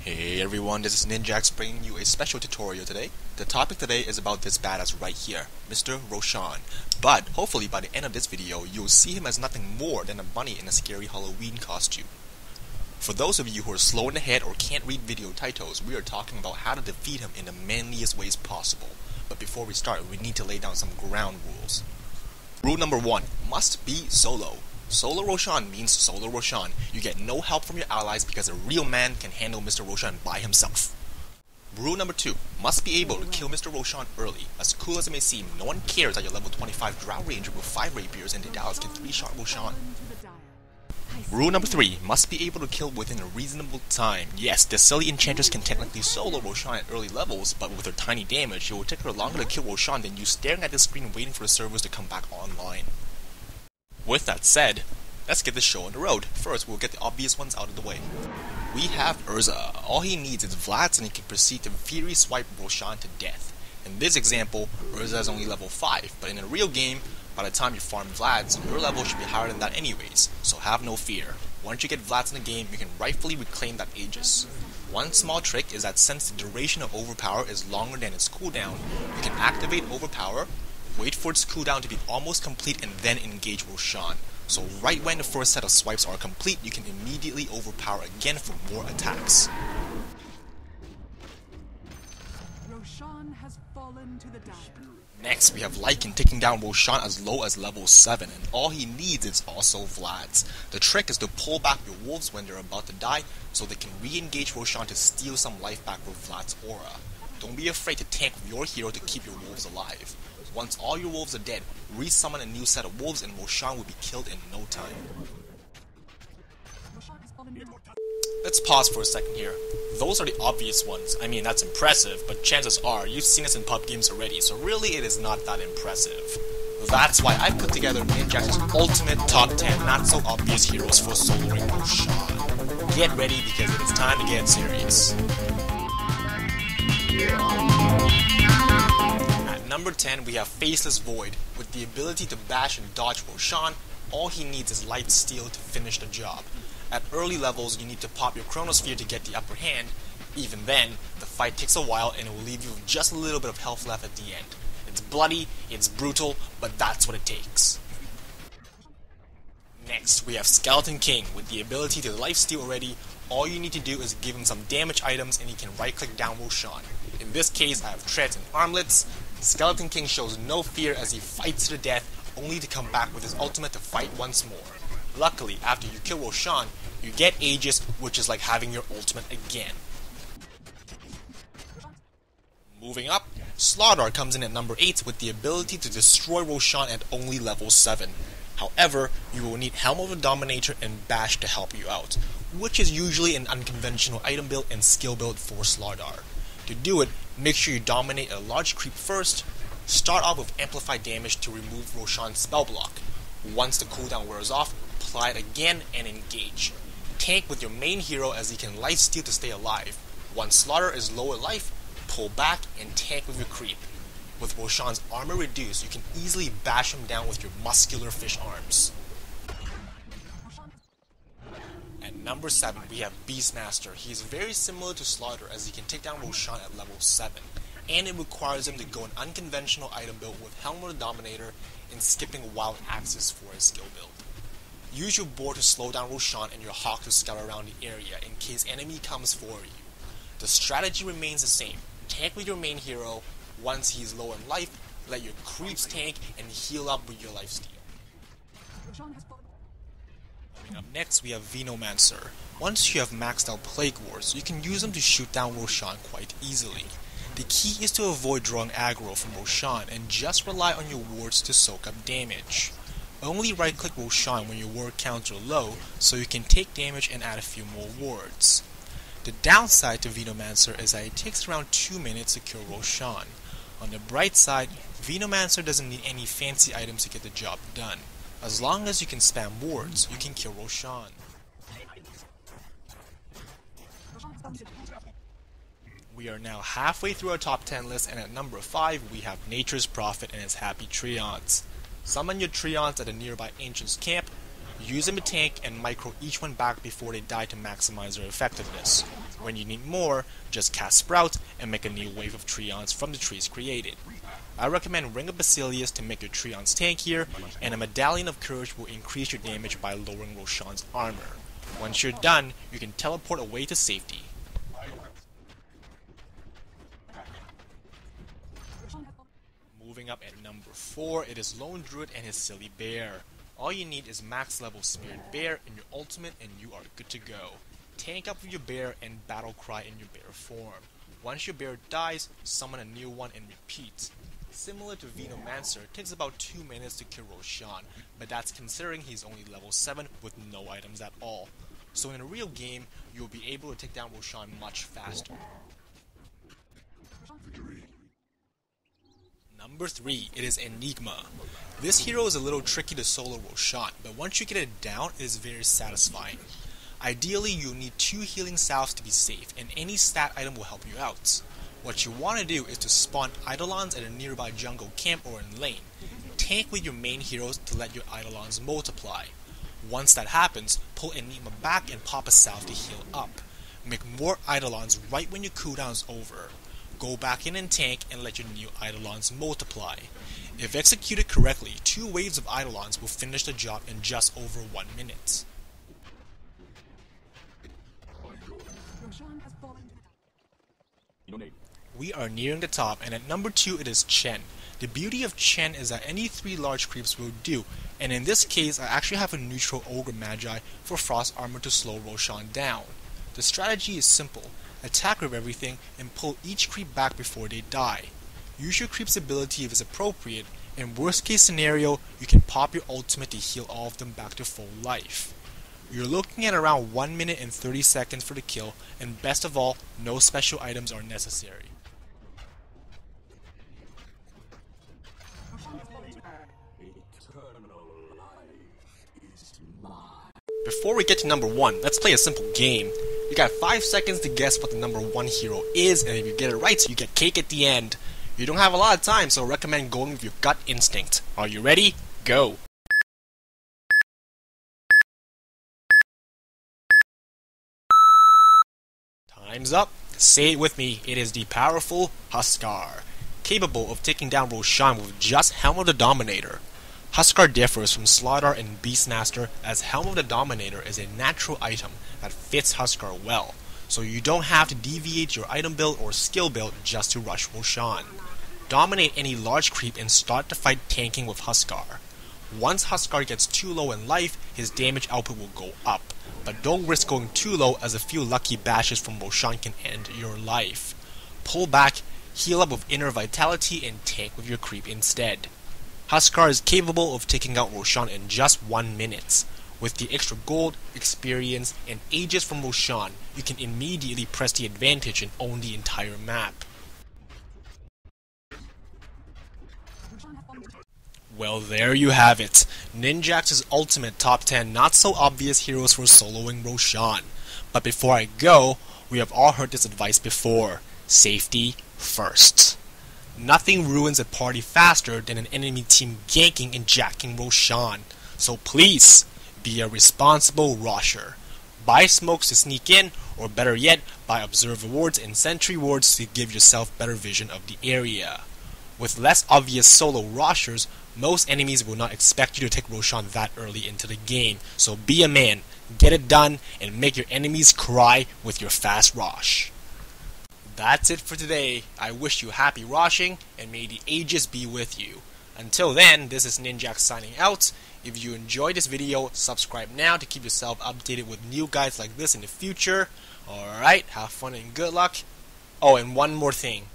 Hey everyone, this is NinjaX bringing you a special tutorial today. The topic today is about this badass right here, Mr. Roshan. But hopefully by the end of this video, you'll see him as nothing more than a bunny in a scary Halloween costume. For those of you who are slow in the head or can't read video titles, we are talking about how to defeat him in the manliest ways possible. But before we start, we need to lay down some ground rules. Rule number 1, must be solo. Solo Roshan means solo Roshan. You get no help from your allies because a real man can handle Mr. Roshan by himself. Rule number 2, must be able to kill Mr. Roshan early. As cool as it may seem, no one cares that you're level 25 Drow Ranger with 5 rapiers and the Dallas can 3-shot Roshan. Rule number 3, must be able to kill within a reasonable time. Yes, the silly enchanters can technically solo Roshan at early levels, but with her tiny damage, it will take her longer to kill Roshan than you staring at the screen waiting for the servers to come back online. With that said, let's get this show on the road. First, we'll get the obvious ones out of the way. We have Urza. All he needs is Vlad's and he can proceed to Fury Swipe Roshan to death. In this example, Urza is only level 5, but in a real game, by the time you farm Vlad's, your level should be higher than that anyways, so have no fear. Once you get Vlad's in the game, you can rightfully reclaim that Aegis. One small trick is that since the duration of Overpower is longer than its cooldown, you can activate Overpower, wait for its cooldown to be almost complete and then engage Roshan. So right when the first set of swipes are complete, you can immediately overpower again for more attacks. Roshan has fallen to the dire. Next, we have Lycan taking down Roshan as low as level 7, and all he needs is also Vlad's. The trick is to pull back your wolves when they're about to die, so they can re-engage Roshan to steal some life back with Vlad's aura. Don't be afraid to tank with your hero to keep your wolves alive. Once all your wolves are dead, resummon a new set of wolves and Roshan will be killed in no time. Let's pause for a second here. Those are the obvious ones. I mean, that's impressive, but chances are you've seen this in pub games already, so really it is not that impressive. That's why I put together NinjaX's ultimate top 10 not so obvious heroes for soloing Roshan. Get ready because it is time to get serious. Number 10, we have Faceless Void. With the ability to bash and dodge Roshan, all he needs is Light Steal to finish the job. At early levels, you need to pop your Chronosphere to get the upper hand. Even then, the fight takes a while and it will leave you with just a little bit of health left at the end. It's bloody, it's brutal, but that's what it takes. Next, we have Skeleton King. With the ability to lifesteal already, all you need to do is give him some damage items and he can right-click down Roshan. In this case, I have treads and armlets. Skeleton King shows no fear as he fights to the death, only to come back with his ultimate to fight once more. Luckily, after you kill Roshan, you get Aegis, which is like having your ultimate again. Moving up, Slardar comes in at number 8 with the ability to destroy Roshan at only level 7. However, you will need Helm of the Dominator and Bash to help you out, which is usually an unconventional item build and skill build for Slardar. To do it, make sure you dominate a large creep first. Start off with amplified damage to remove Roshan's spell block. Once the cooldown wears off, apply it again and engage. Tank with your main hero as he can lifesteal to stay alive. Once Slaughter is lower life, pull back and tank with your creep. With Roshan's armor reduced, you can easily bash him down with your muscular fish arms. At number 7, we have Beastmaster. He is very similar to Slaughter as he can take down Roshan at level 7, and it requires him to go an unconventional item build with Helm of the Dominator and skipping Wild Axes for his skill build. Use your board to slow down Roshan and your hawk to scout around the area in case enemy comes for you. The strategy remains the same. Tank with your main hero. Once he is low in life, let your creeps tank and heal up with your lifesteal. Up next, we have Venomancer. Once you have maxed out Plague Wars, you can use them to shoot down Roshan quite easily. The key is to avoid drawing aggro from Roshan and just rely on your wards to soak up damage. Only right-click Roshan when your ward counts are low, so you can take damage and add a few more wards. The downside to Venomancer is that it takes around 2 minutes to kill Roshan. On the bright side, Venomancer doesn't need any fancy items to get the job done. As long as you can spam wards, you can kill Roshan. We are now halfway through our top 10 list, and at number 5 we have Nature's Prophet and his Happy Treants. Summon your Treants at a nearby Ancient's camp, use them to tank and micro each one back before they die to maximize their effectiveness. When you need more, just cast Sprout and make a new wave of Treants from the trees created. I recommend Ring of Basilius to make your Treants tankier, and a Medallion of Courage will increase your damage by lowering Roshan's armor. Once you're done, you can teleport away to safety. Moving up at number 4, it is Lone Druid and his Silly Bear. All you need is max level Spirit Bear in your ultimate and you are good to go. Tank up with your bear and battle cry in your bear form. Once your bear dies, summon a new one and repeat. Similar to Venomancer, it takes about 2 minutes to kill Roshan, but that's considering he's only level 7 with no items at all. So in a real game, you'll be able to take down Roshan much faster. Number 3, it is Enigma. This hero is a little tricky to solo Roshan, but once you get it down, it is very satisfying. Ideally, you'll need 2 healing salves to be safe, and any stat item will help you out. What you want to do is to spawn Eidolons at a nearby jungle camp or in lane. Tank with your main heroes to let your Eidolons multiply. Once that happens, pull Enigma back and pop a salve to heal up. Make more Eidolons right when your cooldown is over. Go back in and tank and let your new Eidolons multiply. If executed correctly, 2 waves of Eidolons will finish the job in just over 1 minute. Roshan has fallen to the dark. We are nearing the top, and at number 2 it is Chen. The beauty of Chen is that any 3 large creeps will do, and in this case I actually have a neutral Ogre Magi for Frost Armor to slow Roshan down. The strategy is simple: attack with everything and pull each creep back before they die. Use your creep's ability if it's appropriate, and worst case scenario, you can pop your ultimate to heal all of them back to full life. You're looking at around 1 minute and 30 seconds for the kill, and best of all, no special items are necessary. Before we get to number 1, let's play a simple game. You got 5 seconds to guess what the number 1 hero is, and if you get it right, you get cake at the end. You don't have a lot of time, so I recommend going with your gut instinct. Are you ready? Go! Time's up. Say it with me. It is the powerful Huskar, capable of taking down Roshan with just Helm of the Dominator. Huskar differs from Slardar and Beastmaster as Helm of the Dominator is a natural item that fits Huskar well, so you don't have to deviate your item build or skill build just to rush Roshan. Dominate any large creep and start the fight tanking with Huskar. Once Huskar gets too low in life, his damage output will go up, but don't risk going too low as a few lucky bashes from Roshan can end your life. Pull back, heal up with Inner Vitality, and tank with your creep instead. Huskar is capable of taking out Roshan in just 1 minute. With the extra gold, experience, and Aegis from Roshan, you can immediately press the advantage and own the entire map. Well, there you have it. NinjaX's ultimate top 10 not so obvious heroes for soloing Roshan. But before I go, we have all heard this advice before: safety first. Nothing ruins a party faster than an enemy team ganking and jacking Roshan. So please, be a responsible rusher. Buy smokes to sneak in, or better yet, buy observer wards and sentry wards to give yourself better vision of the area. With less obvious solo rushers, most enemies will not expect you to take Roshan that early into the game, so be a man, get it done, and make your enemies cry with your fast rush. That's it for today. I wish you happy rushing, and may the Aegis be with you. Until then, this is NinjaX signing out. If you enjoyed this video, subscribe now to keep yourself updated with new guides like this in the future. Alright, have fun and good luck. Oh, and one more thing.